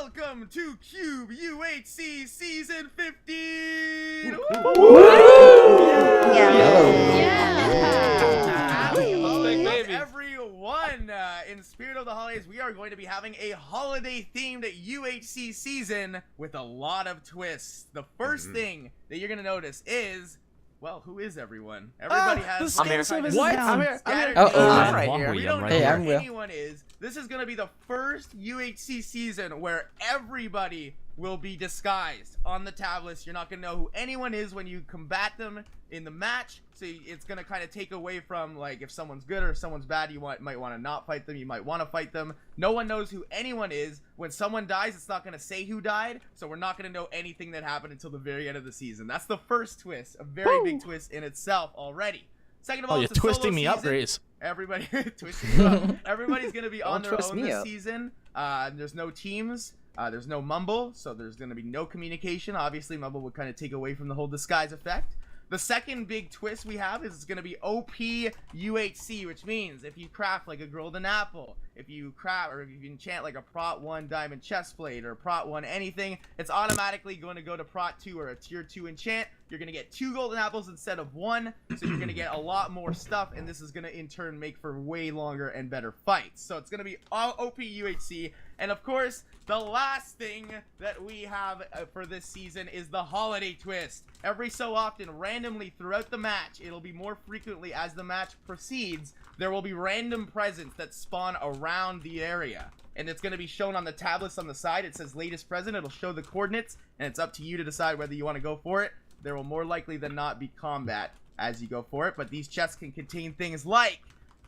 welcome to Cube UHC Season 15! Happy everyone! In spirit of the holidays, we are going to be having a holiday-themed UHC season with a lot of twists. The first thing that you're going to notice is... well, who is everyone? Everybody has... I'm here. What? I'm here. I'm right here. We don't know Hey, where I'm Will. anyone is. This is going to be the first UHC season where everybody will be disguised on the tablets. You're not going to know who anyone is when you combat them in the match. So it's going to kind of take away from, like, if someone's good or if someone's bad, you might want to not fight them. You might want to fight them. No one knows who anyone is. When someone dies, it's not going to say who died. So we're not going to know anything that happened until the very end of the season. That's the first twist. A very big twist in itself already. Second of all, you're it's a solo twisting me up, season. Grace. Everybody twisting you up. Everybody's going to be on their twist own me this up. season. There's no teams. There's no mumble, so there's going to be no communication. Obviously, mumble would kind of take away from the whole disguise effect. The second big twist we have is it's going to be OP UHC, which means if you craft like a golden apple, if you craft or if you enchant like a Prot 1 diamond chestplate or Prot 1 anything, it's automatically going to go to Prot 2 or a tier 2 enchant. You're going to get 2 golden apples instead of 1, so you're going to get a lot more stuff, and this is going to in turn make for way longer and better fights. So it's going to be all OP UHC, and of course, the last thing that we have for this season is the holiday twist. Every so often, randomly throughout the match, it'll be more frequently as the match proceeds, there will be random presents that spawn around the area. And it's going to be shown on the tablets on the side. It says latest present. It'll show the coordinates, and it's up to you to decide whether you want to go for it. There will more likely than not be combat as you go for it, but these chests can contain things like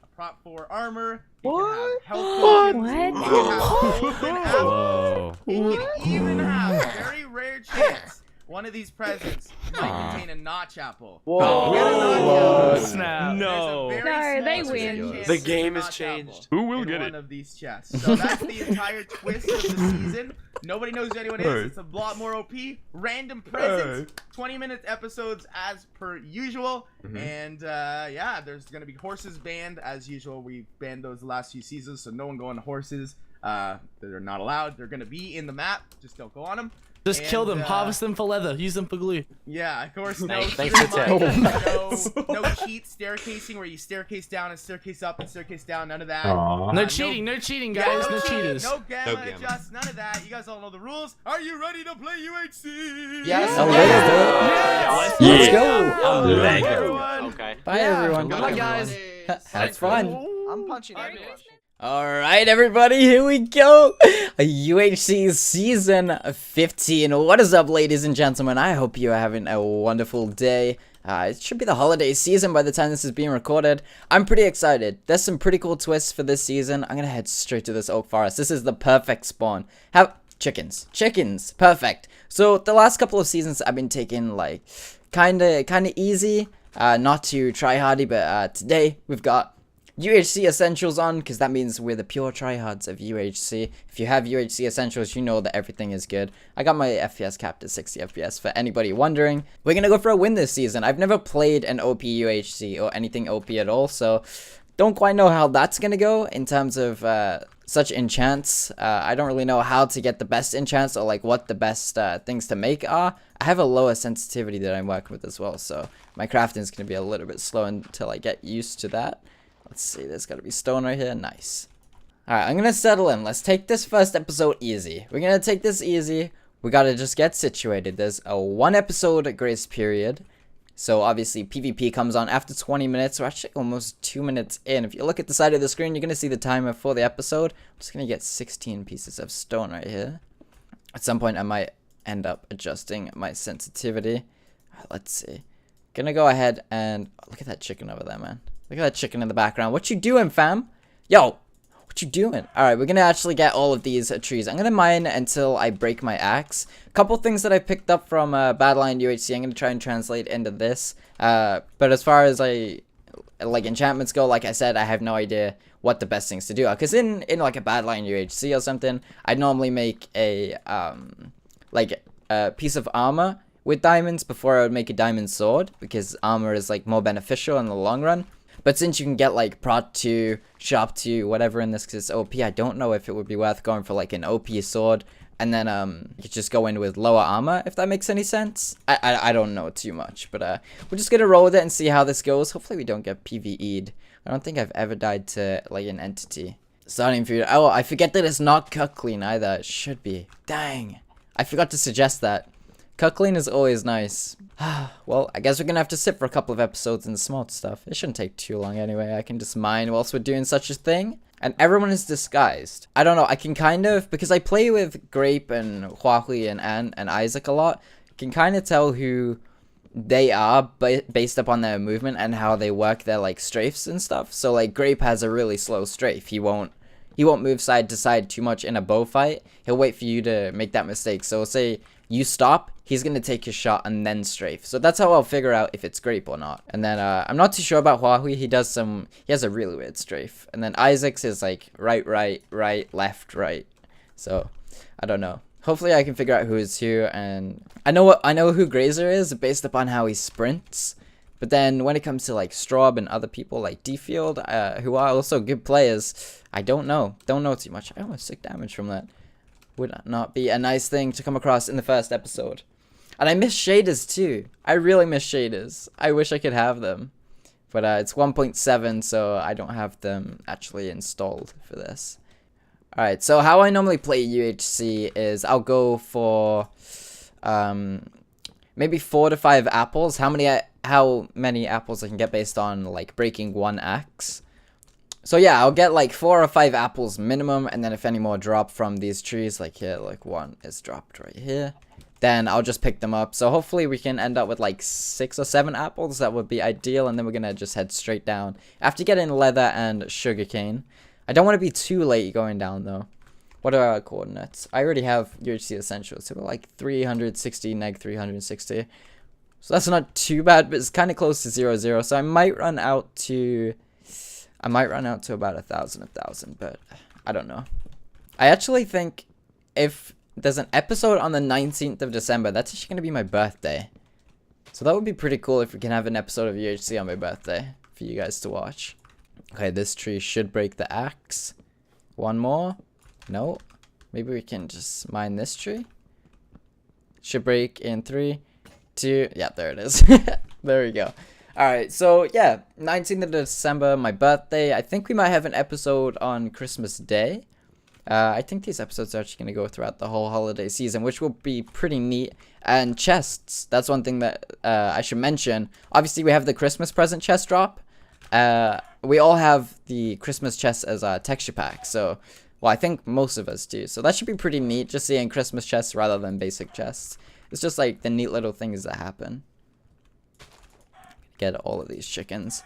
a Prot 4 armor, you can have health potions, you can have golden apples, you can even have, very rare chance, one of these presents might contain a notch apple. Whoa. Get a notch apple. Snap. No. they win. The game has changed. Who will get one it? of these chests. So that's the entire twist of the season. Nobody knows who anyone is. It's a lot more OP. Random presents. 20-minute episodes as per usual. And yeah, there's gonna be horses banned as usual. We banned those the last few seasons, so no one go on horses. They're not allowed. They're gonna be in the map. Just don't go on them. Just kill them, harvest them for leather, use them for glue. Yeah, of course, no, Thanks for the no cheat staircasing where you staircase down and staircase up and staircase down, none of that. No cheating, no cheating, guys, no cheaters. No gamma adjust, none of that. You guys all know the rules. Are you ready to play UHC? Yes. Let's Let's go. Everyone. Okay. Bye, everyone. Bye, guys. Have fun. I'm punching everyone. Alright, everybody, here we go. A UHC Season 15. What is up, ladies and gentlemen? I hope you are having a wonderful day. It should be the holiday season by the time this is being recorded. I'm pretty excited. There's some pretty cool twists for this season. I'm gonna head straight to this oak forest. This is the perfect spawn. Have chickens. Chickens. Perfect. So the last couple of seasons I've been taking like kinda easy. Not too try hardy, but today we've got UHC Essentials on, because that means we're the pure tryhards of UHC. If you have UHC Essentials, you know that everything is good. I got my FPS capped at 60 FPS for anybody wondering. We're gonna go for a win this season. I've never played an OP UHC or anything OP at all, so don't quite know how that's gonna go in terms of such enchants. I don't really know how to get the best enchants or like what the best things to make are. I have a lower sensitivity that I'm working with as well, so my crafting is gonna be a little bit slow until I get used to that. Let's see, there's gotta be stone right here. Nice. Alright, I'm gonna settle in. Let's take this first episode easy. We're gonna take this easy. We gotta just get situated. There's a 1 episode grace period. So obviously PvP comes on after 20 minutes. We're actually almost 2 minutes in. If you look at the side of the screen, you're gonna see the timer for the episode. I'm just gonna get 16 pieces of stone right here. At some point I might end up adjusting my sensitivity. Alright, let's see. Gonna go ahead and look at that chicken over there, man. Look at that chicken in the background. What you doing, fam? Yo, what you doing? Alright, we're gonna actually get all of these trees. I'm gonna mine until I break my axe. A couple things that I picked up from Badline UHC, I'm gonna try and translate into this. But as far as like enchantments go, like I said, I have no idea what the best things to do are. Because in like a Badline UHC or something, I'd normally make a piece of armor with diamonds before I would make a diamond sword, because armor is like more beneficial in the long run. But since you can get like prot 2, sharp 2, whatever in this because it's OP, I don't know if it would be worth going for like an OP sword. And then you just go in with lower armor, if that makes any sense. I don't know too much, but we're just gonna roll with it and see how this goes. Hopefully we don't get PvE'd. I don't think I've ever died to like an entity. Starting food. Oh, I forget that it's not cut clean either. It should be. Dang. I forgot to suggest that. Cut clean is always nice. Well, I guess we're gonna have to sit for a couple of episodes and smelt stuff. It shouldn't take too long anyway. I can just mine whilst we're doing such a thing. And everyone is disguised. I don't know, I can kind of, because I play with Grape and Huahui and Ant and Isaac a lot, can kind of tell who they are based upon their movement and how they work their like strafes and stuff. So like Grape has a really slow strafe. He won't move side to side too much in a bow fight. He'll wait for you to make that mistake. So say you stop, he's going to take his shot and then strafe. So that's how I'll figure out if it's Grape or not. And then I'm not too sure about Huahui. He has a really weird strafe. And then Isaac's is like right, left, right. So I don't know. Hopefully I can figure out who is who. And I know who Grazer is based upon how he sprints. But then when it comes to like Straub and other people like D-Field, who are also good players, I don't know. Don't know too much. I almost took damage from that. Would not be a nice thing to come across in the first episode. And I miss shaders too. I really miss shaders. I wish I could have them. But it's 1.7, so I don't have them actually installed for this. Alright, so how I normally play UHC is I'll go for maybe 4 to 5 apples. How many apples I can get based on like breaking 1 axe. So yeah, I'll get like 4 or 5 apples minimum, and then if any more drop from these trees, like here, like 1 is dropped right here, then I'll just pick them up. So hopefully we can end up with like 6 or 7 apples. That would be ideal, and then we're gonna just head straight down after getting leather and sugarcane. I don't want to be too late going down though. What are our coordinates? I already have UHC essentials, so we're like 360, neg 360. So that's not too bad, but it's kind of close to 0, so I might run out to about 1,000, but I don't know. I actually think if there's an episode on the 19th of December, that's actually going to be my birthday. So that would be pretty cool if we can have an episode of UHC on my birthday for you guys to watch. Okay, this tree should break the axe. 1 more. No. Maybe we can just mine this tree. Should break in 3, 2. Yeah, there it is. There we go. Alright, so yeah, 19th of December, my birthday. I think we might have an episode on Christmas Day. I think these episodes are actually going to go throughout the whole holiday season, which will be pretty neat. And chests, that's one thing that I should mention. Obviously, we have the Christmas present chest drop. We all have the Christmas chest as a texture pack, so, well, I think most of us do. So that should be pretty neat, just seeing Christmas chests rather than basic chests. It's just like the neat little things that happen. Get all of these chickens.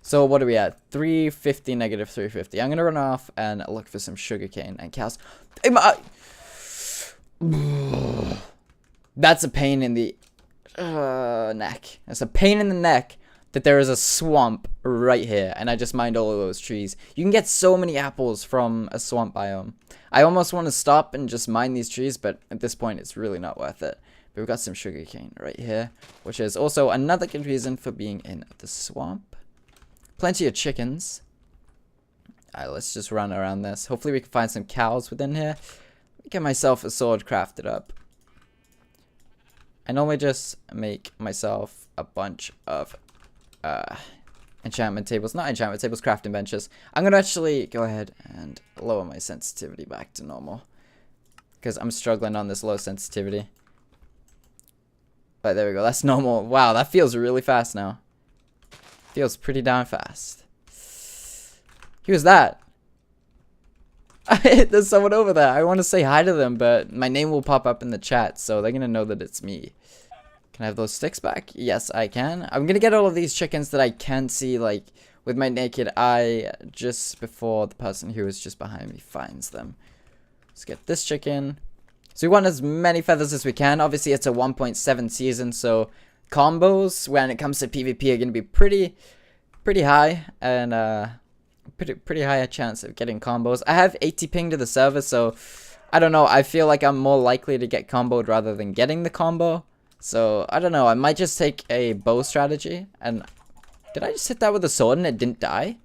So what are we at? 350, negative 350. I'm gonna run off and look for some sugarcane and cows. That's a pain in the neck. That's a pain in the neck that there is a swamp right here, and I just mined all of those trees. You can get so many apples from a swamp biome. I almost want to stop and just mine these trees, but at this point it's really not worth it. But we've got some sugarcane right here, which is also another good reason for being in the swamp. Plenty of chickens. Alright, let's just run around this. Hopefully we can find some cows within here. Get myself a sword crafted up. I normally just make myself a bunch of enchantment tables. Not enchantment tables, crafting benches. I'm going to actually go ahead and lower my sensitivity back to normal, because I'm struggling on this low sensitivity. But there we go. That's normal. Wow, that feels really fast now. Feels pretty darn fast. Who's that? There's someone over there. I want to say hi to them, but my name will pop up in the chat, so they're going to know that it's me. Can I have those sticks back? Yes, I can. I'm going to get all of these chickens that I can see, like, with my naked eye just before the person who is just behind me finds them. Let's get this chicken. So we want as many feathers as we can. Obviously, it's a 1.7 season, so combos when it comes to PvP are going to be pretty high, and pretty high a chance of getting combos. I have 80 ping to the server, so I don't know. I feel like I'm more likely to get comboed rather than getting the combo. So I don't know. I might just take a bow strategy and Did I just hit that with a sword and it didn't die?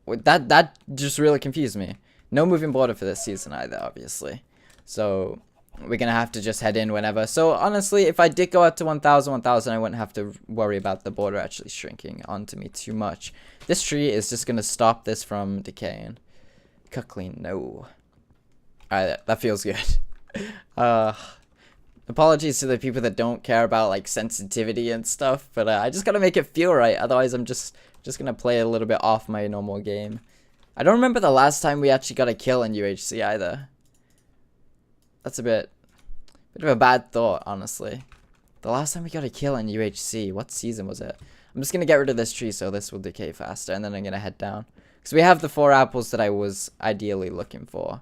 Wait, that just really confused me. No moving border for this season either, obviously. So we're gonna have to just head in whenever. So honestly, if I did go out to 1,000, I wouldn't have to worry about the border actually shrinking onto me too much. This tree is just gonna stop this from decaying. Cut clean, no. Alright, that feels good. Apologies to the people that don't care about like sensitivity and stuff, but I just gotta make it feel right. Otherwise, I'm just gonna play a little bit off my normal game. I don't remember the last time we actually got a kill in UHC either. That's a bit of a bad thought, honestly. The last time we got a kill in UHC, what season was it? I'm just gonna get rid of this tree so this will decay faster, and then I'm gonna head down. Because we have the 4 apples that I was ideally looking for.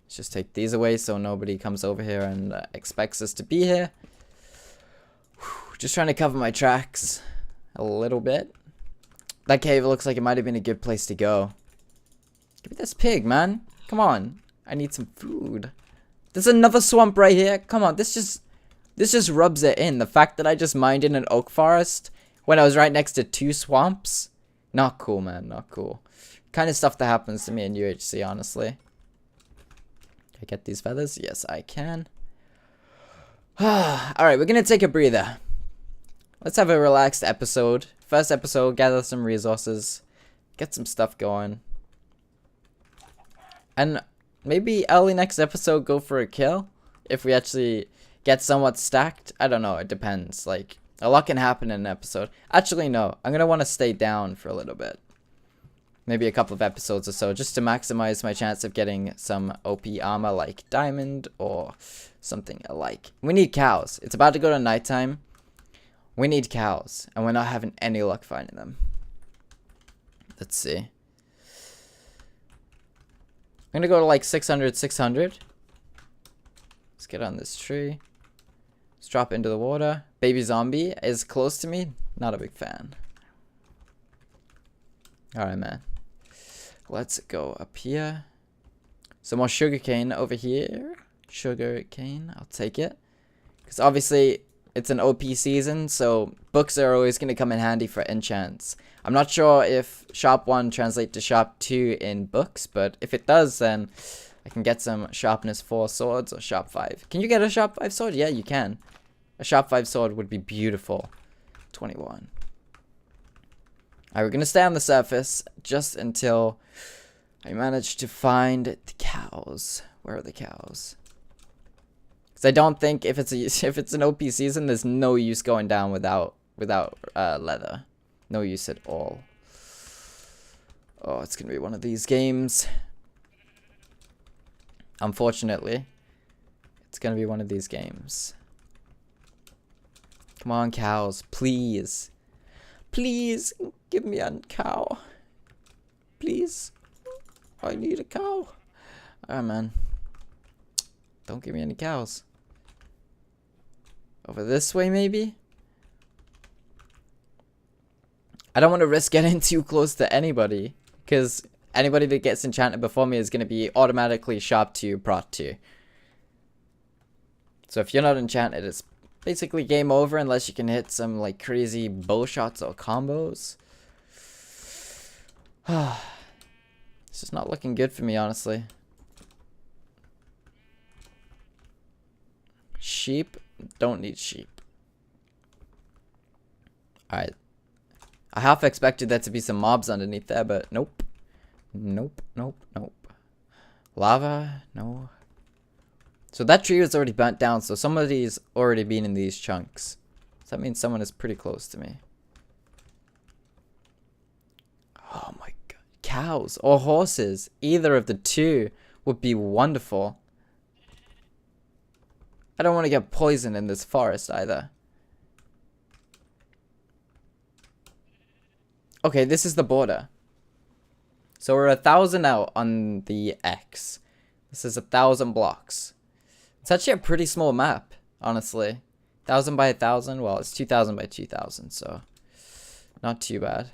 Let's just take these away so nobody comes over here and expects us to be here. Whew, just trying to cover my tracks a little bit. That cave looks like it might have been a good place to go. Give me this pig, man. Come on. I need some food. There's another swamp right here. Come on, this just rubs it in. The fact that I just mined in an oak forest when I was right next to 2 swamps. Not cool, man. Not cool. Kind of stuff that happens to me in UHC, honestly. Can I get these feathers? Yes, I can. Alright, we're gonna take a breather. Let's have a relaxed episode. First episode, gather some resources. Get some stuff going. And maybe early next episode go for a kill. If we actually get somewhat stacked. I don't know, it depends. Like, a lot can happen in an episode. Actually, no. I'm gonna want to stay down for a little bit. Maybe a couple of episodes or so, just to maximize my chance of getting some OP armor like diamond or something alike. We need cows. It's about to go to nighttime. We need cows, and we're not having any luck finding them. Let's see. I'm gonna go to like 600, 600. Let's get on this tree. Let's drop into the water. Baby zombie is close to me. Not a big fan. Alright, man. Let's go up here. Some more sugarcane over here. Sugarcane, I'll take it. Because obviously, it's an OP season, so books are always going to come in handy for enchants. I'm not sure if Shop 1 translates to Shop 2 in books, but if it does, then I can get some Sharpness 4 swords or Shop 5. Can you get a Shop 5 sword? Yeah, you can. A Shop 5 sword would be beautiful. 21. Alright, we're going to stay on the surface just until I manage to find the cows. Where are the cows? Because I don't think if it's an OP season, there's no use going down without leather. No use at all. Oh, it's going to be one of these games. Unfortunately, it's going to be one of these games. Come on, cows, please. Please, give me a cow. Please. I need a cow. Alright, man. Don't give me any cows. Over this way, maybe? I don't want to risk getting too close to anybody. Because anybody that gets enchanted before me is going to be automatically Shop 2, Prot 2. So if you're not enchanted, it's basically game over unless you can hit some like crazy bow shots or combos. It's just not looking good for me, honestly. Sheep? Don't need sheep. Alright. I half expected there to be some mobs underneath there, but nope. Nope, nope, nope. Lava? No. So that tree was already burnt down, so somebody's already been in these chunks. So that means someone is pretty close to me. Oh my god. Cows or horses. Either of the two would be wonderful. I don't want to get poisoned in this forest either. Okay, this is the border. So we're 1,000 out on the X. This is 1,000 blocks. It's actually a pretty small map, honestly. 1,000 by 1,000. Well, it's 2,000 by 2,000, so not too bad.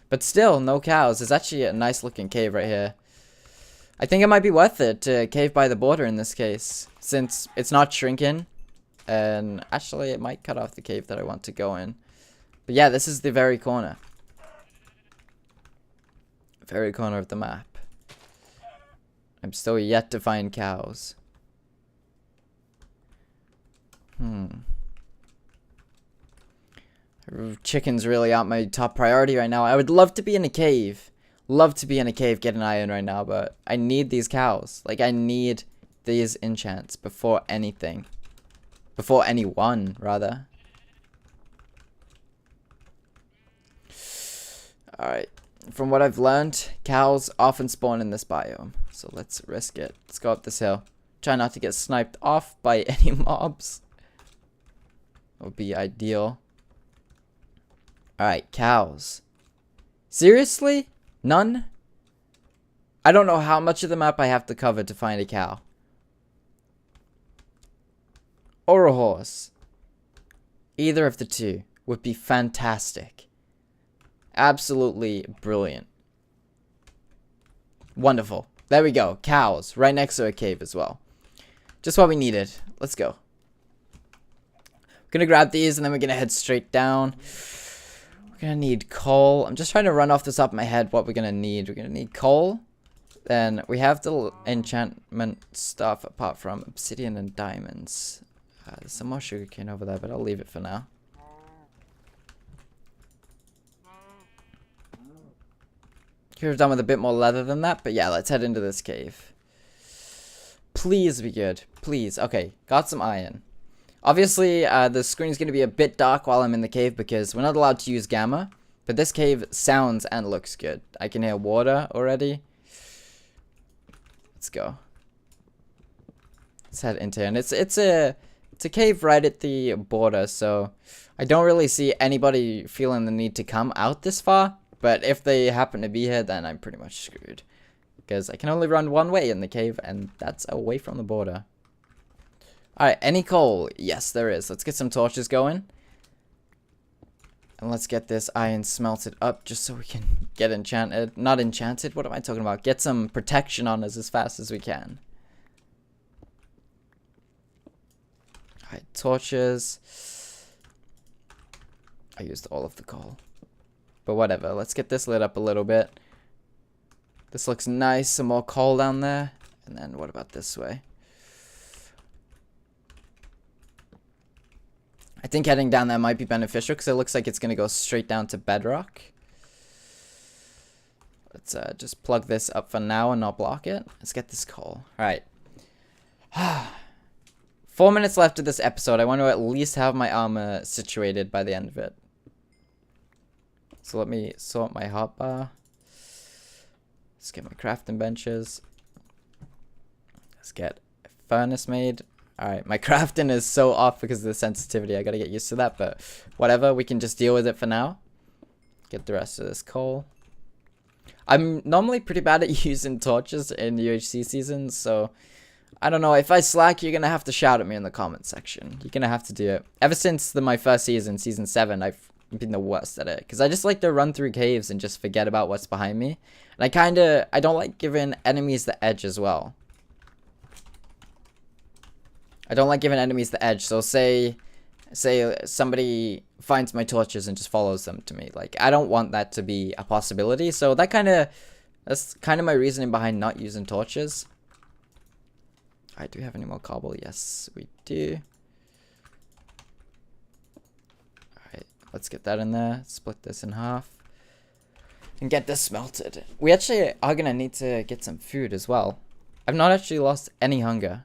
But still, no cows. There's actually a nice looking cave right here. I think it might be worth it to cave by the border in this case, since it's not shrinking. And actually, it might cut off the cave that I want to go in. But yeah, this is the very corner. Very corner of the map. I'm still yet to find cows. Chickens really aren't my top priority right now. I would love to be in a cave. Love to be in a cave, get an iron right now, but I need these cows. Like, I need these enchants before anything. Before anyone, rather. Alright. From what I've learned, cows often spawn in this biome. So let's risk it. Let's go up this hill. Try not to get sniped off by any mobs. That would be ideal. Alright, cows. Seriously? None? I don't know how much of the map I have to cover to find a cow. Or a horse. Either of the two would be fantastic. Absolutely brilliant. Wonderful. There we go. Cows. Right next to a cave as well. Just what we needed. Let's go. We're gonna grab these and then we're gonna head straight down. We're gonna need coal. I'm just trying to run off the top of my head what we're gonna need. We're gonna need coal. Then we have the enchantment stuff apart from obsidian and diamonds. There's some more sugarcane over there, but I'll leave it for now. Could have done with a bit more leather than that, but yeah, let's head into this cave. Please be good. Please. Okay, got some iron. Obviously, the screen's going to be a bit dark while I'm in the cave because we're not allowed to use gamma. But this cave sounds and looks good. I can hear water already. Let's go. Let's head into here. And it's a cave right at the border, so I don't really see anybody feeling the need to come out this far. But if they happen to be here, then I'm pretty much screwed. Because I can only run one way in the cave, and that's away from the border. Alright, any coal? Yes, there is. Let's get some torches going. And let's get this iron smelted up just so we can get enchanted. Not enchanted, what am I talking about? Get some protection on us as fast as we can. Alright, torches. I used all of the coal. But whatever, let's get this lit up a little bit. This looks nice, some more coal down there. And then what about this way? I think heading down there might be beneficial because it looks like it's going to go straight down to bedrock. Let's just plug this up for now and not block it. Let's get this coal. Alright. 4 minutes left of this episode. I want to at least have my armor situated by the end of it. So let me sort my hotbar. Let's get my crafting benches. Let's get a furnace made. Alright, my crafting is so off because of the sensitivity. I gotta get used to that, but whatever. We can just deal with it for now. Get the rest of this coal. I'm normally pretty bad at using torches in UHC seasons, so I don't know. If I slack, you're gonna have to shout at me in the comment section. You're gonna have to do it. Ever since my first season, season 7, I've been the worst at it because I just like to run through caves and just forget about what's behind me. And I don't like giving enemies the edge as well. I don't like giving enemies the edge. So say somebody finds my torches and just follows them to me. Like, I don't want that to be a possibility. So that's kind of my reasoning behind not using torches. Alright, do we have any more cobble? Yes, we do. Alright, let's get that in there. Split this in half. And get this smelted. We actually are going to need to get some food as well. I've not actually lost any hunger.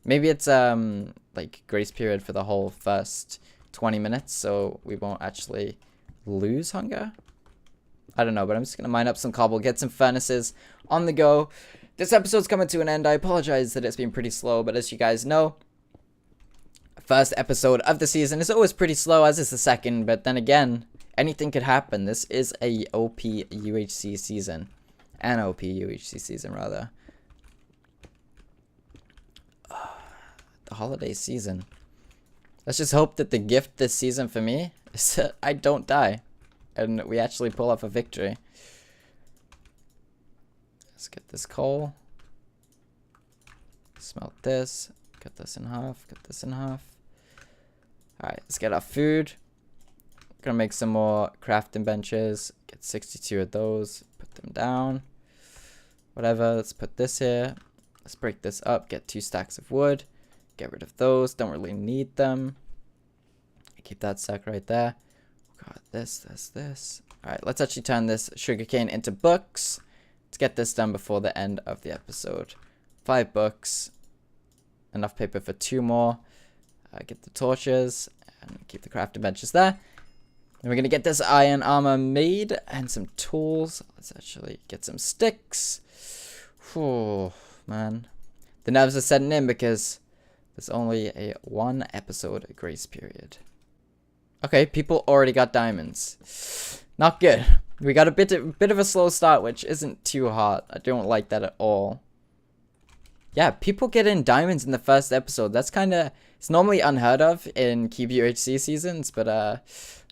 Maybe it's like grace period for the whole first 20 minutes, so we won't actually lose hunger. I don't know, but I'm just going to mine up some cobble, get some furnaces on the go. This episode's coming to an end. I apologize that it's been pretty slow, but as you guys know, first episode of the season is always pretty slow, as is the second, but then again, anything could happen. This is a OP UHC season. An OP UHC season, rather. The holiday season. Let's just hope that the gift this season for me is that I don't die. And we actually pull off a victory. Let's get this coal. Smelt this. Cut this in half. Cut this in half. Alright, let's get our food. Gonna make some more crafting benches. Get 62 of those. Put them down. Whatever, let's put this here. Let's break this up. Get 2 stacks of wood. Get rid of those. Don't really need them. Keep that stack right there. Got this. Alright, let's actually turn this sugarcane into books. Let's get this done before the end of the episode. 5 books. Enough paper for 2 more. Get the torches. And keep the crafting benches there. And we're going to get this iron armor made. And some tools. Let's actually get some sticks. Oh, man. The nerves are setting in because there's only a 1 episode grace period. Okay, people already got diamonds. Not good. We got a bit of a slow start, which isn't too hot. I don't like that at all. Yeah, people get in diamonds in the first episode. That's kind of... It's normally unheard of in Cube UHC seasons, but I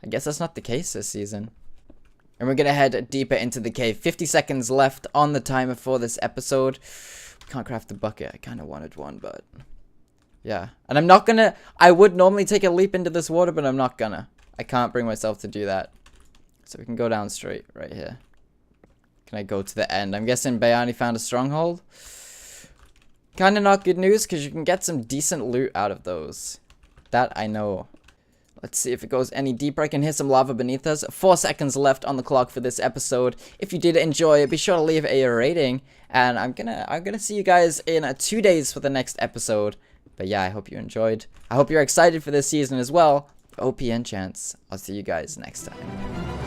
guess that's not the case this season. And we're going to head deeper into the cave. 50 seconds left on the timer for this episode. Can't craft the bucket. I kind of wanted one, but... Yeah. And I'm not gonna... I would normally take a leap into this water, but I'm not gonna. I can't bring myself to do that. So we can go down straight right here. Can I go to the end? I'm guessing Bayani found a stronghold. Kind of not good news, because you can get some decent loot out of those. That I know. Let's see if it goes any deeper. I can hear some lava beneath us. 4 seconds left on the clock for this episode. If you did enjoy it, be sure to leave a rating. And I'm gonna see you guys in 2 days for the next episode. But yeah, I hope you enjoyed. I hope you're excited for this season as well. OP and Chance. I'll see you guys next time.